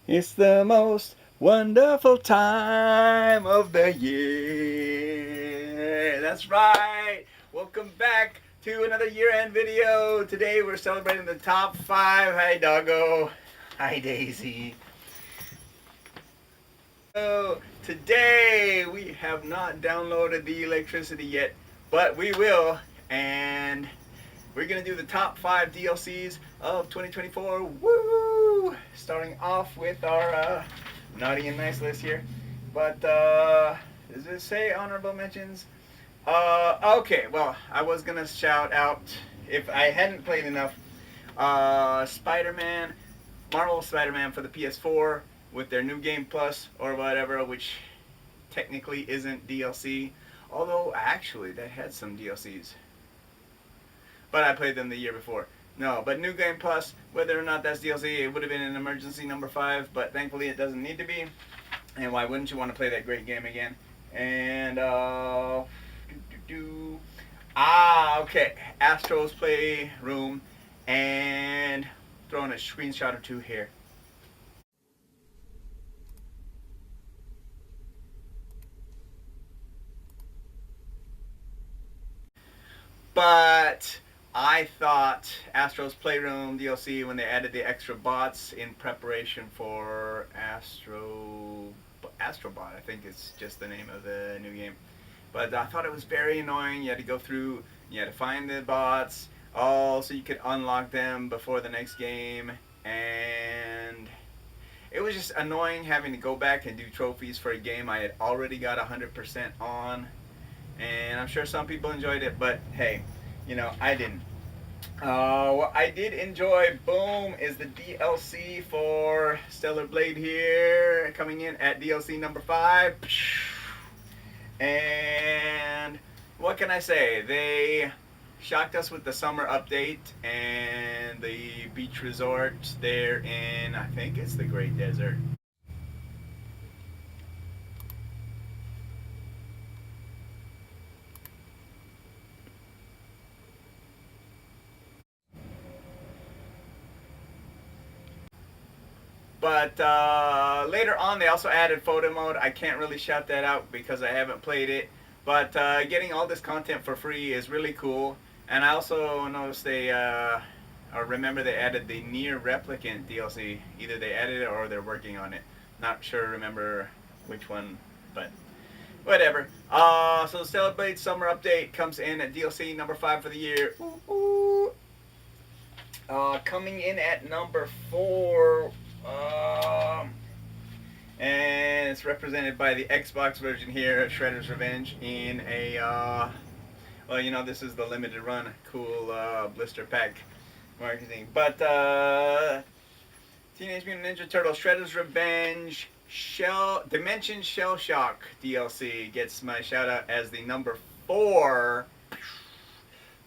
It's the most wonderful time of the year. That's right. Welcome back to another year-end video. Today we're celebrating the top 5. Hi, doggo. Hi, Daisy. So today we have not downloaded the electricity yet, but we will, and we're gonna do the top 5 DLCs of 2024. Woo! Starting off with our naughty and nice list here. But does it say honorable mentions? Okay. Well, I was gonna shout out if I hadn't played enough. Spider-Man, Marvel Spider-Man for the PS4 with their new game plus or whatever, which technically isn't DLC. Although actually that had some DLCs, but I played them the year before. No, but New Game Plus, whether or not that's DLC, it would have been an emergency number 5, but thankfully it doesn't need to be. And why wouldn't you want to play that great game again? And, okay. Astro's Playroom, and throwing a screenshot or two here. But I thought Astro's Playroom DLC, when they added the extra bots in preparation for Astrobot, I think it's just the name of the new game. But I thought it was very annoying. You had to go through, you had to find the bots, all so you could unlock them before the next game, and it was just annoying having to go back and do trophies for a game I had already got 100% on. And I'm sure some people enjoyed it, but hey, I didn't. What I did enjoy, boom, is the DLC for Stellar Blade here, coming in at DLC number 5. And what can I say? They shocked us with the summer update and the beach resort there in, I think it's the Great Desert. But later on, they also added photo mode. I can't really shout that out because I haven't played it. But getting all this content for free is really cool. And I also noticed or remember they added the Near Replicant DLC. Either they added it or they're working on it. Not sure, remember which one, but whatever. So the Stellar Blade Summer Update comes in at DLC number 5 for the year. Ooh, ooh. Coming in at number 4. And it's represented by the Xbox version here, Shredder's Revenge, in a, this is the limited run, cool blister pack marketing. But Teenage Mutant Ninja Turtles Shredder's Revenge Dimension Shell Shock DLC gets my shout out as the number 4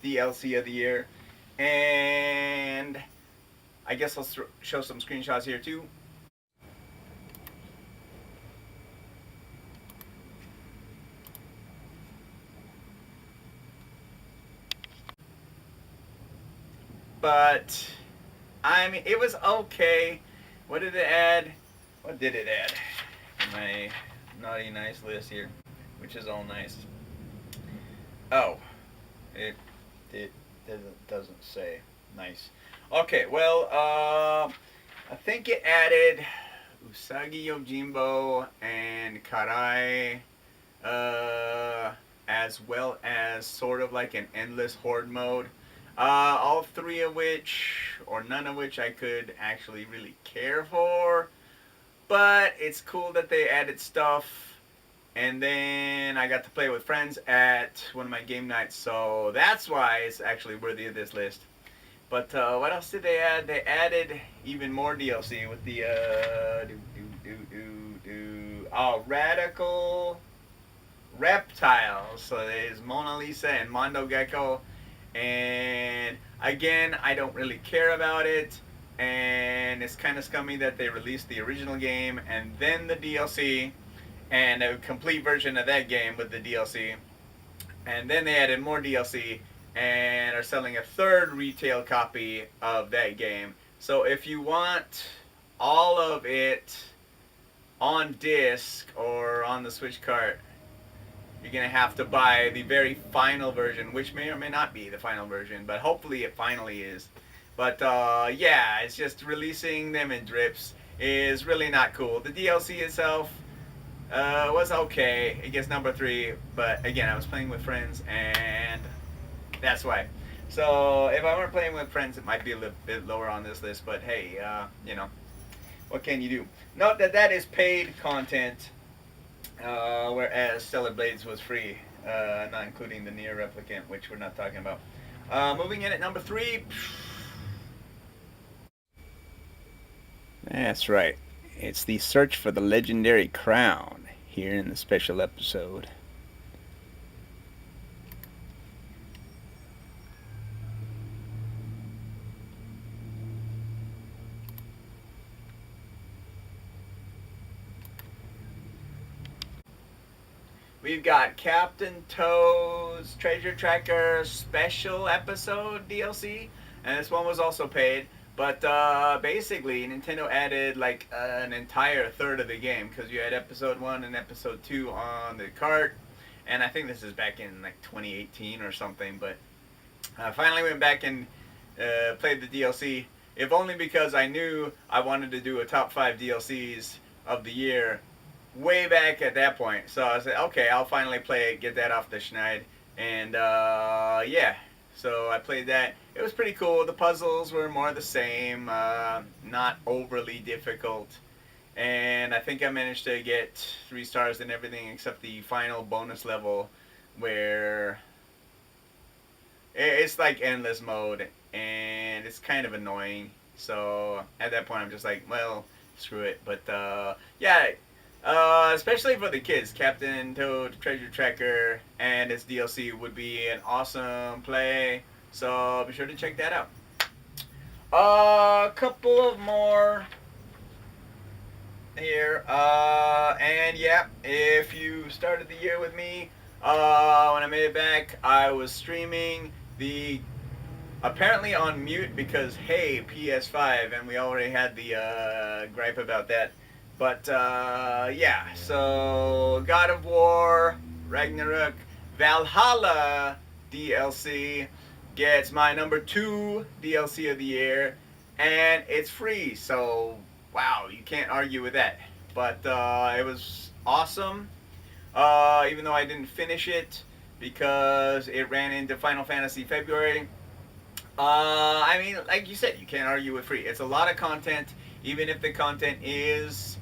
DLC of the year. And I guess I'll show some screenshots here too. But I mean, it was okay. What did it add? What did it add? In my naughty nice list here, which is all nice. Oh, it doesn't say nice. Okay, well, I think it added Usagi Yojimbo and Karai, as well as sort of like an endless horde mode. All 3 of which, or none of which, I could actually really care for. But it's cool that they added stuff. And then I got to play with friends at one of my game nights, so that's why it's actually worthy of this list. But what else did they add? They added even more DLC with the Radical Reptiles. So there's Mona Lisa and Mondo Gecko. And again, I don't really care about it. And it's kind of scummy that they released the original game and then the DLC and a complete version of that game with the DLC. And then they added more DLC and are selling a 3rd retail copy of that game. So if you want all of it on disc or on the Switch cart, you're gonna have to buy the very final version, which may or may not be the final version, but hopefully it finally is. But yeah, it's just releasing them in drips is really not cool. The DLC itself was okay. It gets number 3, but again, I was playing with friends, and that's why. So if I weren't playing with friends, it might be a little bit lower on this list. But hey, what can you do? Note that that is paid content, whereas Stellar Blades was free, not including the Nier Replicant, which we're not talking about. Moving in at number 3. That's right. It's the search for the legendary crown here in the special episode. We've got Captain Toad's Treasure Tracker Special Episode DLC, and this one was also paid. But basically, Nintendo added like an entire third of the game because you had Episode 1 and Episode 2 on the cart, and I think this is back in like 2018 or something. But I finally went back and played the DLC, if only because I knew I wanted to do a top 5 DLCs of the year way back at that point. So I said, okay, I'll finally play it, get that off the schneid, and yeah. So I played that. It was pretty cool. The puzzles were more the same, not overly difficult. And I think I managed to get 3 stars in everything except the final bonus level where it's like endless mode and it's kind of annoying. So at that point I'm just like, well, screw it. But yeah, especially for the kids, Captain Toad Treasure Tracker and its DLC would be an awesome play. So be sure to check that out. A couple of more here. And yeah, if you started the year with me, when I made it back, I was streaming the apparently on mute because hey, PS5, and we already had the gripe about that. But yeah, so God of War, Ragnarok, Valhalla DLC gets my number 2 DLC of the year, and it's free. So wow, you can't argue with that. But it was awesome, even though I didn't finish it because it ran into Final Fantasy February. I mean, like you said, you can't argue with free. It's a lot of content, even if the content is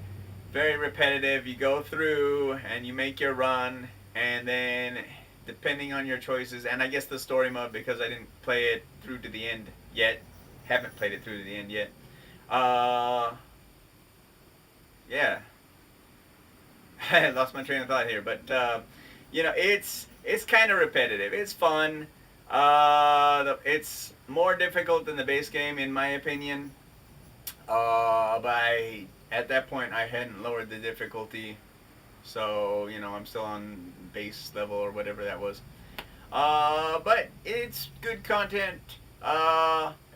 very repetitive. You go through and you make your run, and then depending on your choices, and I guess the story mode, because I didn't play it through to the end yet, haven't played it through to the end yet. Yeah, I lost my train of thought here, but it's kind of repetitive. It's fun. It's more difficult than the base game, in my opinion. But at that point, I hadn't lowered the difficulty, so I'm still on base level or whatever that was. But it's good content,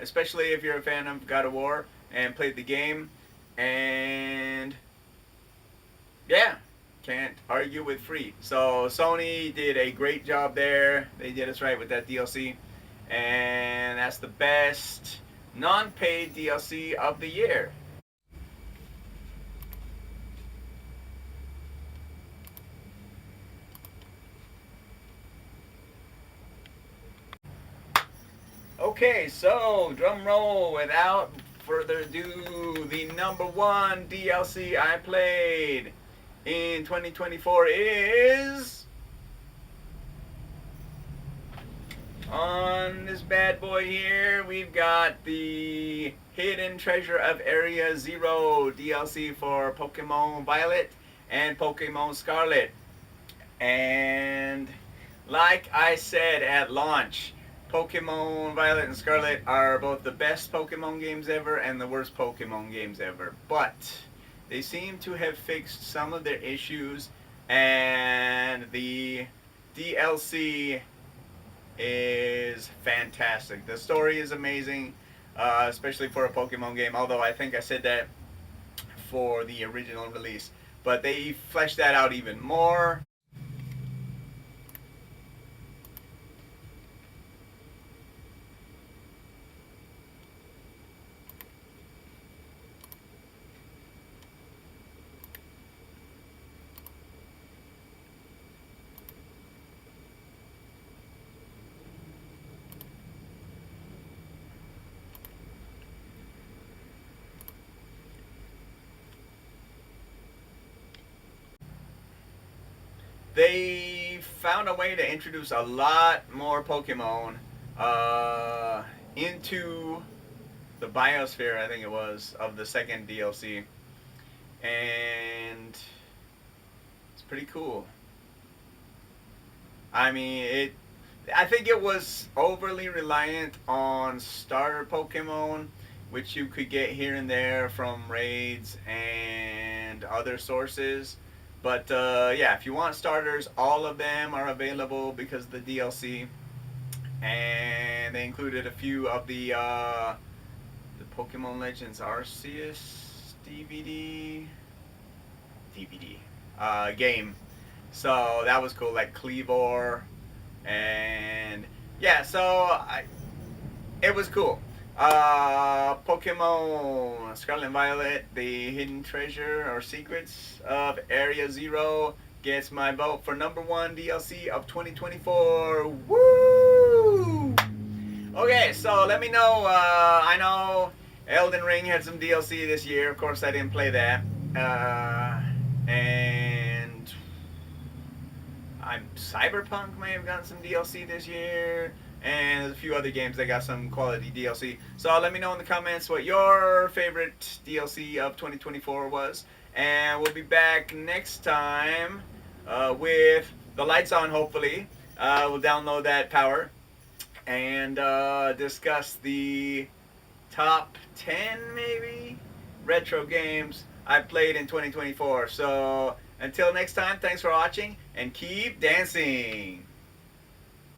especially if you're a fan of God of War and played the game. And yeah, can't argue with free. So Sony did a great job there. They did us right with that DLC, and that's the best non-paid DLC of the year. Okay, so drum roll. Without further ado, the number 1 DLC I played in 2024 is on this bad boy here. We've got the Hidden Treasure of Area Zero DLC for Pokemon Violet and Pokemon Scarlet. And like I said at launch, Pokemon Violet and Scarlet are both the best Pokemon games ever and the worst Pokemon games ever. But they seem to have fixed some of their issues, and the DLC is fantastic. The story is amazing, especially for a Pokemon game, although I think I said that for the original release. But they fleshed that out even more. They found a way to introduce a lot more Pokemon into the biosphere, I think it was, of the second DLC. And it's pretty cool. I mean, I think it was overly reliant on starter Pokemon, which you could get here and there from raids and other sources. But yeah, if you want starters, all of them are available because of the DLC, and they included a few of the Pokemon Legends Arceus DVD game. So that was cool, like Cleavor, and yeah, it was cool. Pokemon Scarlet and Violet, the hidden treasure or secrets of Area Zero gets my vote for #1 DLC of 2024. Woo! Okay, so let me know. I know Elden Ring had some DLC this year. Of course, I didn't play that. And Cyberpunk may have gotten some DLC this year. And there's a few other games that got some quality DLC. So let me know in the comments what your favorite DLC of 2024 was. And we'll be back next time with the lights on, hopefully. We'll download that power and discuss the top 10, maybe, retro games I've played in 2024. So until next time, thanks for watching and keep dancing.